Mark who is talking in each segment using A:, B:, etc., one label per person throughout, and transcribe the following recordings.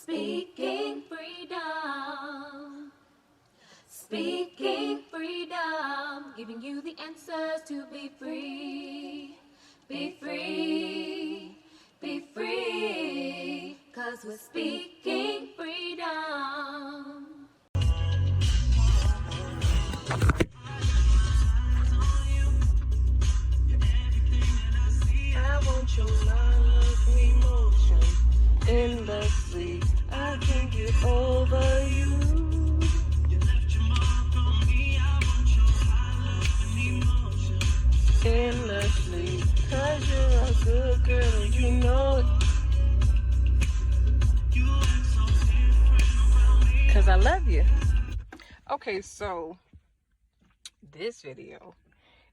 A: Speaking freedom. Speaking freedom. Giving you the answers to be free. Be free. Be free. 'Cause we're speaking freedom.
B: I want your love and emotion endlessly. I can't get over you. You left your mark on me. I want your love and emotion endlessly. 'Cause you're a good girl and you know it. You act so different around me. 'Cause I love you. Okay, so this video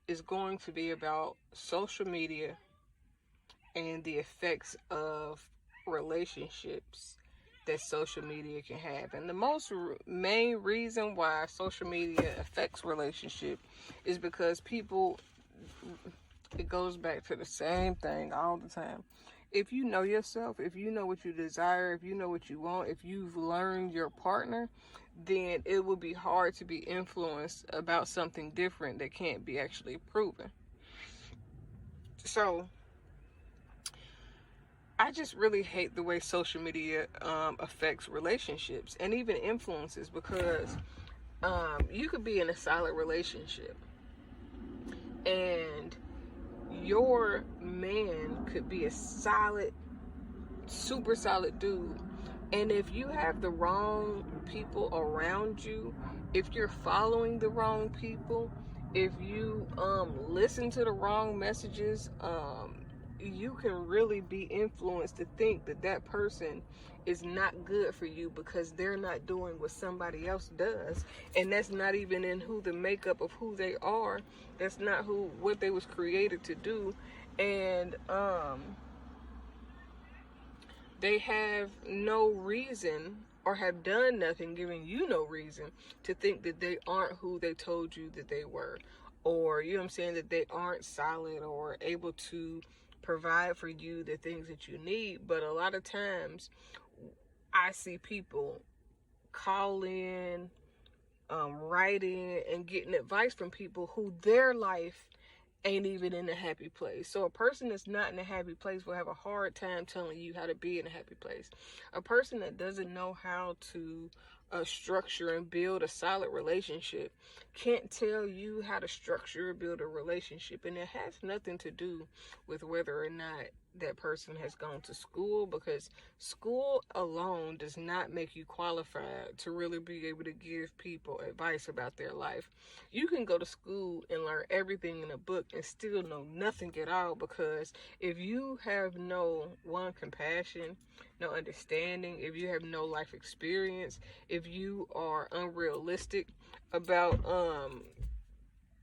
B: is going to be about social media and the effects of relationships that social media can have. And the most main reason why social media affects relationship is because people, it goes back to the same thing all the time. If you know yourself, if you know what you desire, if you know what you want, if you've learned your partner, then it will be hard to be influenced about something different that can't be actually proven. So I just really hate the way social media affects relationships and even influences, because you could be in a solid relationship and your man could be a solid, super solid dude. And if you have the wrong people around you, if you're following the wrong people, if you listen to the wrong messages, you can really be influenced to think that that person is not good for you because they're not doing what somebody else does. And that's not even in who the makeup of who they are. That's not what they was created to do. And they have no reason, or have done nothing, giving you no reason to think that they aren't who they told you that they were. Or, you know what I'm saying, that they aren't solid or able to provide for you the things that you need. But a lot of times I see people call in, write in, and getting advice from people who their life ain't even in a happy place. So a person that's not in a happy place will have a hard time telling you how to be in a happy place. A person that doesn't know how to structure and build a solid relationship can't tell you how to structure or build a relationship. And it has nothing to do with whether or not that person has gone to school, because school alone does not make you qualified to really be able to give people advice about their life. You can go to school and learn everything in a book and still know nothing at all, because if you have no compassion, no understanding, if you have no life experience, if you are unrealistic about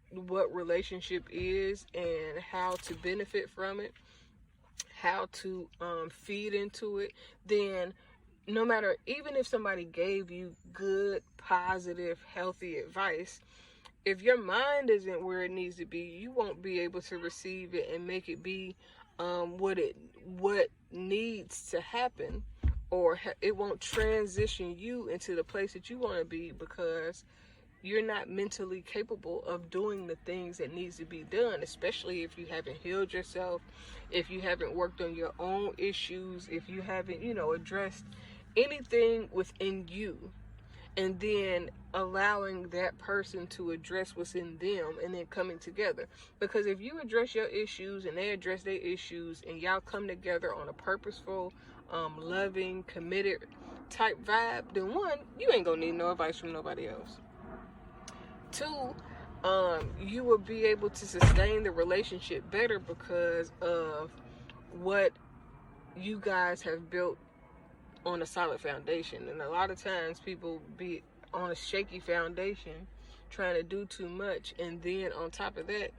B: what relationship is and how to benefit from it, how to feed into it, then no matter, even if somebody gave you good, positive, healthy advice, if your mind isn't where it needs to be, you won't be able to receive it and make it be what needs to happen, or it won't transition you into the place that you want to be, because you're not mentally capable of doing the things that needs to be done, especially if you haven't healed yourself, if you haven't worked on your own issues, if you haven't, addressed anything within you, and then allowing that person to address what's in them and then coming together. Because if you address your issues and they address their issues and y'all come together on a purposeful, loving, committed type vibe, then one, you ain't gonna need no advice from nobody else. Two, you will be able to sustain the relationship better because of what you guys have built on a solid foundation. And a lot of times people be on a shaky foundation trying to do too much, and then on top of that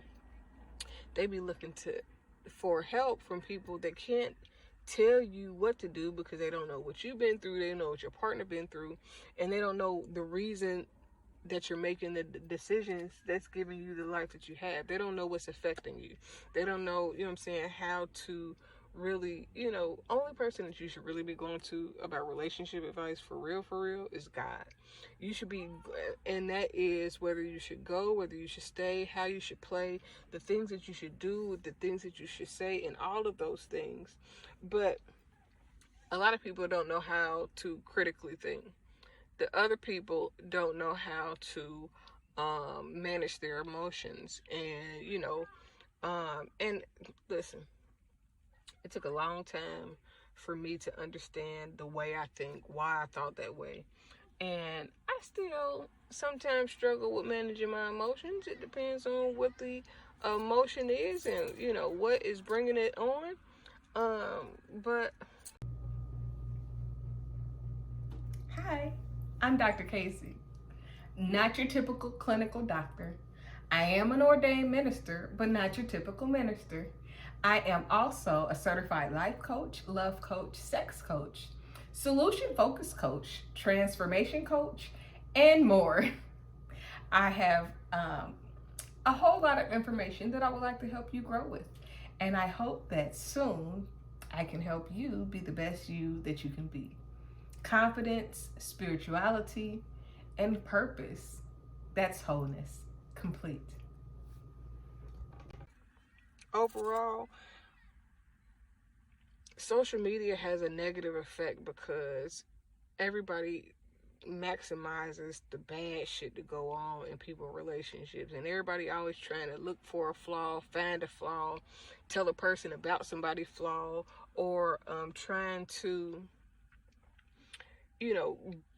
B: they be looking for help from people that can't tell you what to do, because they don't know what you've been through, they don't know what your partner been through, and they don't know the reason that you're making the decisions that's giving you the life that you have. They don't know what's affecting you. They don't know, how to really, only person that you should really be going to about relationship advice for real is God. You should be, and that is whether you should go, whether you should stay, how you should play, the things that you should do, the things that you should say, and all of those things. But a lot of people don't know how to critically think. The other people don't know how to manage their emotions. And listen, it took a long time for me to understand the way I think, why I thought that way. And I still sometimes struggle with managing my emotions. It depends on what the emotion is and, what is bringing it on. But
C: Hi, I'm Dr. Kaci, not your typical clinical doctor. I am an ordained minister, but not your typical minister. I am also a certified life coach, love coach, sex coach, solution focused coach, transformation coach, and more. I have a whole lot of information that I would like to help you grow with. And I hope that soon I can help you be the best you that you can be. Confidence, spirituality, and purpose. That's wholeness, complete.
B: overall, social media has a negative effect because everybody maximizes the bad shit to go on in people's relationships, and everybody always trying to look for a flaw, find a flaw, tell a person about somebody's flaw, or trying to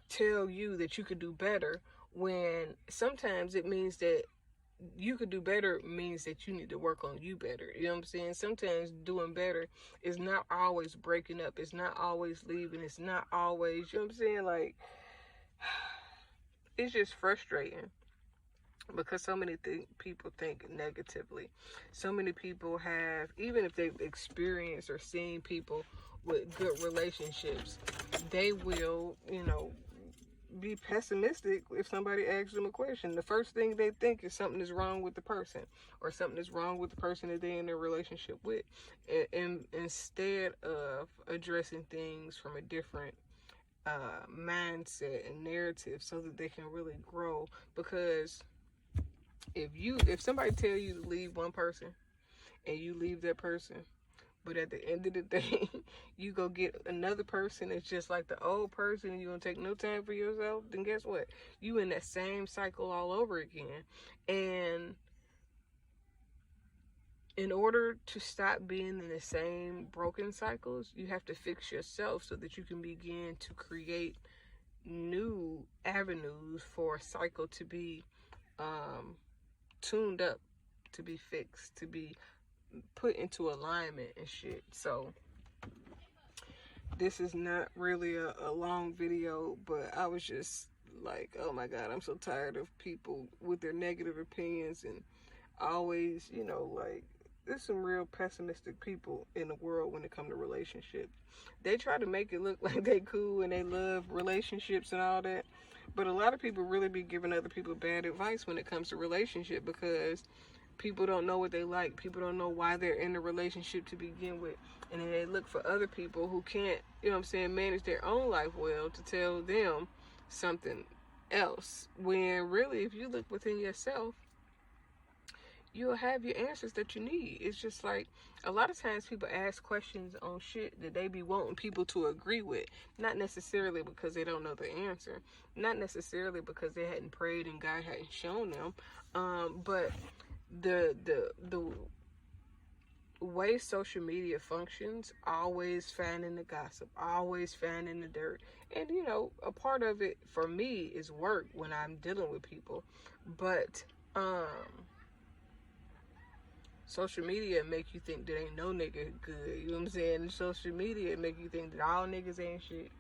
B: tell you that you could do better, when sometimes it means that you could do better means that you need to work on you better. You know what I'm saying? Sometimes doing better is not always breaking up. It's not always leaving. It's not always, you know what I'm saying? Like, it's just frustrating because so many people think negatively. So many people have, even if they've experienced or seen people with good relationships, they will, be pessimistic if somebody asks them a question. The first thing they think is something is wrong with the person, or something is wrong with the person that they're in a relationship with, and instead of addressing things from a different mindset and narrative so that they can really grow. Because if somebody tell you to leave one person and you leave that person, but at the end of the day, you go get another person that's just like the old person, and you don't take no time for yourself, then guess what? You in that same cycle all over again. And in order to stop being in the same broken cycles, you have to fix yourself so that you can begin to create new avenues for a cycle to be tuned up, to be fixed, to be put into alignment and shit. So this is not really a long video, but I was just like, oh my god, I'm so tired of people with their negative opinions, and always, like, there's some real pessimistic people in the world when it comes to relationships. They try to make it look like they cool and they love relationships and all that, but a lot of people really be giving other people bad advice when it comes to relationship, because people don't know what they like. People don't know why they're in a relationship to begin with. And then they look for other people who can't, manage their own life well to tell them something else. When really, if you look within yourself, you'll have your answers that you need. It's just like, a lot of times people ask questions on shit that they be wanting people to agree with. Not necessarily because they don't know the answer. Not necessarily because they hadn't prayed and God hadn't shown them. But the way social media functions, always finding the gossip, always finding the dirt. And a part of it for me is work when I'm dealing with people. But social media make you think that ain't no nigga good. You know what I'm saying? Social media make you think that all niggas ain't shit.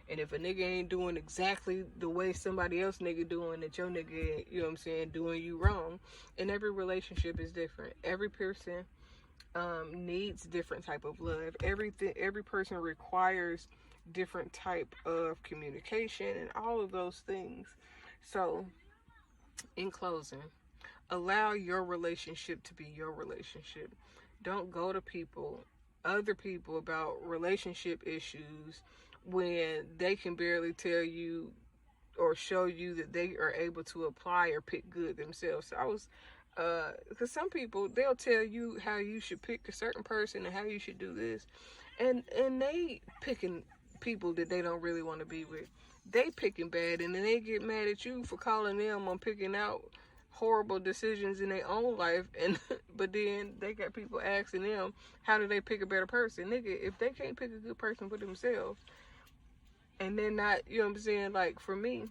B: And if a nigga ain't doing exactly the way somebody else nigga doing, that your nigga, doing you wrong. And every relationship is different. Every person needs different type of love. Every person requires different type of communication and all of those things. So, in closing, allow your relationship to be your relationship. Don't go to people other people about relationship issues when they can barely tell you or show you that they are able to apply or pick good themselves. So I was, because some people, they'll tell you how you should pick a certain person and how you should do this, and they picking people that they don't really want to be with. They picking bad, and then they get mad at you for calling them on picking out horrible decisions in their own life, and but then they got people asking them how do they pick a better person. Nigga, if they can't pick a good person for themselves, and they're not, you know what I'm saying, like for me,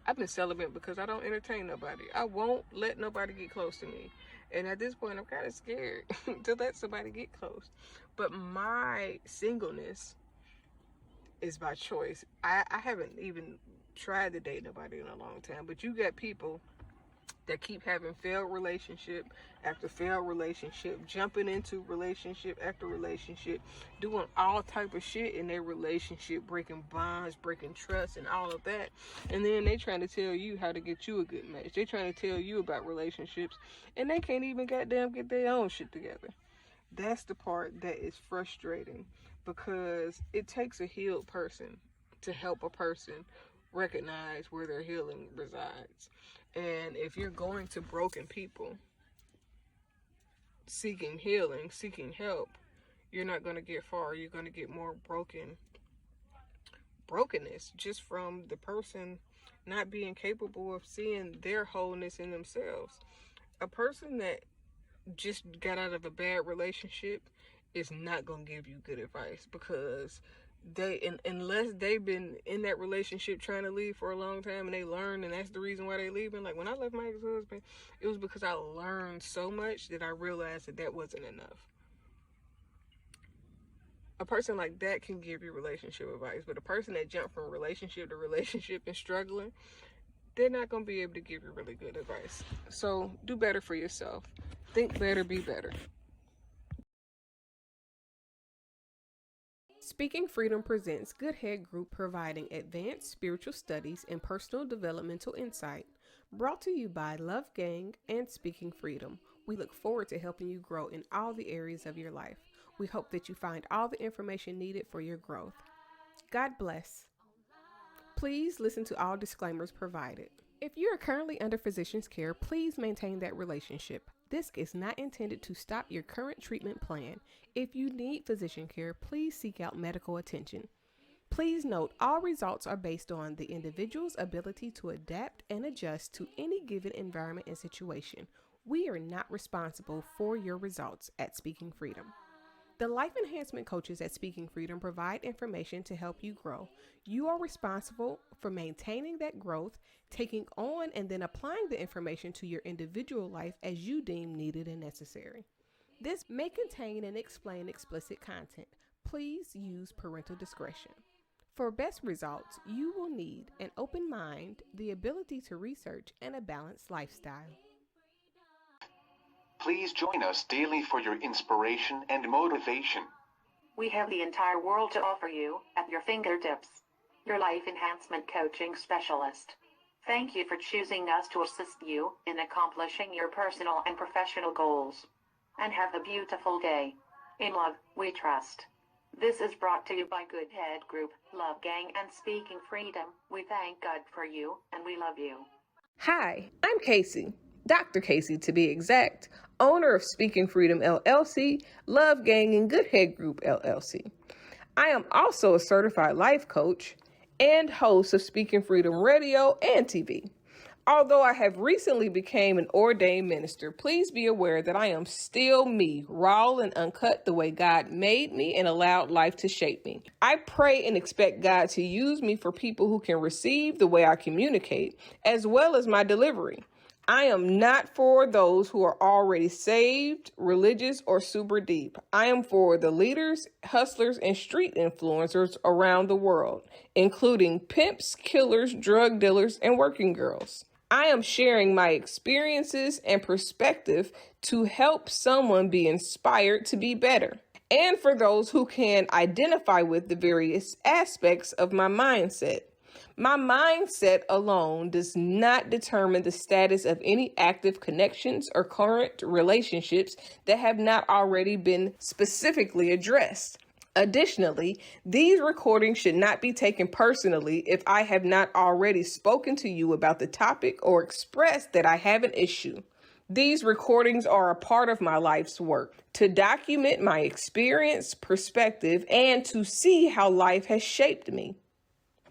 B: I've been celibate because I don't entertain nobody. I won't let nobody get close to me, and at this point I'm kind of scared to let somebody get close. But my singleness is by choice. I haven't even tried to date nobody in a long time, but you got people that keep having failed relationship after failed relationship, jumping into relationship after relationship, doing all type of shit in their relationship, breaking bonds, breaking trust, and all of that. And then they trying to tell you how to get you a good match. They trying to tell you about relationships, and they can't even goddamn get their own shit together. That's the part that is frustrating, because it takes a healed person to help a person recognize where their healing resides. And if you're going to broken people seeking healing, seeking help, you're not going to get far. You're going to get more brokenness just from the person not being capable of seeing their wholeness in themselves. A person that just got out of a bad relationship is not going to give you good advice, because unless they've been in that relationship trying to leave for a long time and they learned, and that's the reason why they leaving. Like when I left my ex-husband, it was because I learned so much that I realized that wasn't enough. A person like that can give you relationship advice, but a person that jumped from relationship to relationship and struggling, they're not going to be able to give you really good advice. So do better for yourself. Think better, be better.
C: Speaking Freedom presents Good Head Group, providing advanced spiritual studies and personal developmental insight. Brought to you by Love Gang and Speaking Freedom. We look forward to helping you grow in all the areas of your life. We hope that you find all the information needed for your growth. God bless. Please listen to all disclaimers provided. If you are currently under physician's care, please maintain that relationship. This is not intended to stop your current treatment plan. If you need physician care, please seek out medical attention. Please note, all results are based on the individual's ability to adapt and adjust to any given environment and situation. We are not responsible for your results at Speaking Freedom. The life enhancement coaches at Speaking Freedom provide information to help you grow. You are responsible for maintaining that growth, taking on and then applying the information to your individual life as you deem needed and necessary. This may contain and explain explicit content. Please use parental discretion. For best results, you will need an open mind, the ability to research, and a balanced lifestyle.
D: Please join us daily for your inspiration and motivation.
E: We have the entire world to offer you at your fingertips. Your life enhancement coaching specialist. Thank you for choosing us to assist you in accomplishing your personal and professional goals. And have a beautiful day. In love, we trust. This is brought to you by Good Head Group, Love Gang, and Speaking Freedom. We thank God for you, and we love you.
C: Hi, I'm Kaci, Dr. Kaci to be exact, owner of Speaking Freedom LLC, Love Gang, and Good Head Group LLC. I am also a certified life coach and host of Speaking Freedom Radio and TV. Although I have recently became an ordained minister, please be aware that I am still me, raw and uncut the way God made me and allowed life to shape me. I pray and expect God to use me for people who can receive the way I communicate, as well as my delivery. I am not for those who are already saved, religious, or super deep. I am for the leaders, hustlers, and street influencers around the world, including pimps, killers, drug dealers, and working girls. I am sharing my experiences and perspective to help someone be inspired to be better, and for those who can identify with the various aspects of my mindset.
B: My mindset alone does not determine the status of any active connections or current relationships that have not already been specifically addressed. Additionally, these recordings should not be taken personally if I have not already spoken to you about the topic or expressed that I have an issue. These recordings are a part of my life's work to document my experience, perspective, and to see how life has shaped me.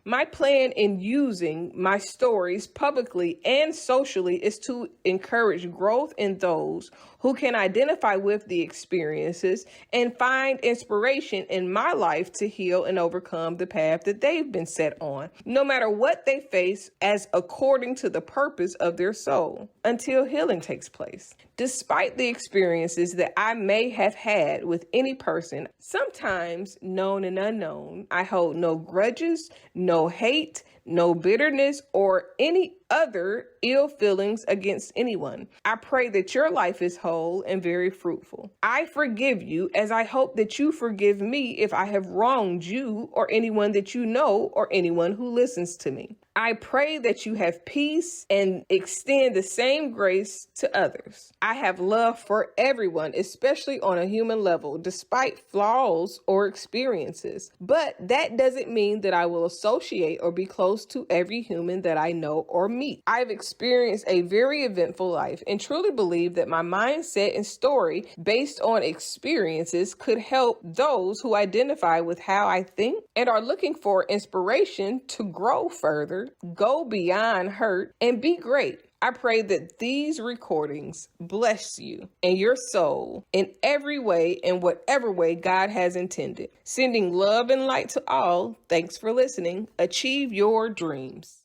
B: My plan in using my stories publicly and socially is to encourage growth in those who can identify with the experiences and find inspiration in my life to heal and overcome the path that they've been set on, no matter what they face, as according to the purpose of their soul, until healing takes place. Despite the experiences that I may have had with any person, sometimes known and unknown, I hold no grudges, no hate, no bitterness, or any other ill feelings against anyone. I pray that your life is whole and very fruitful. I forgive you as I hope that you forgive me if I have wronged you or anyone that you know or anyone who listens to me. I pray that you have peace and extend the same grace to others. I have love for everyone, especially on a human level, despite flaws or experiences. But that doesn't mean that I will associate or be close to every human that I know or meet. I've experienced a very eventful life and truly believe that my mindset and story based on experiences could help those who identify with how I think and are looking for inspiration to grow further, go beyond hurt, and be great. I pray that these recordings bless you and your soul in every way, in whatever way God has intended. Sending love and light to all. Thanks for listening. Achieve your dreams.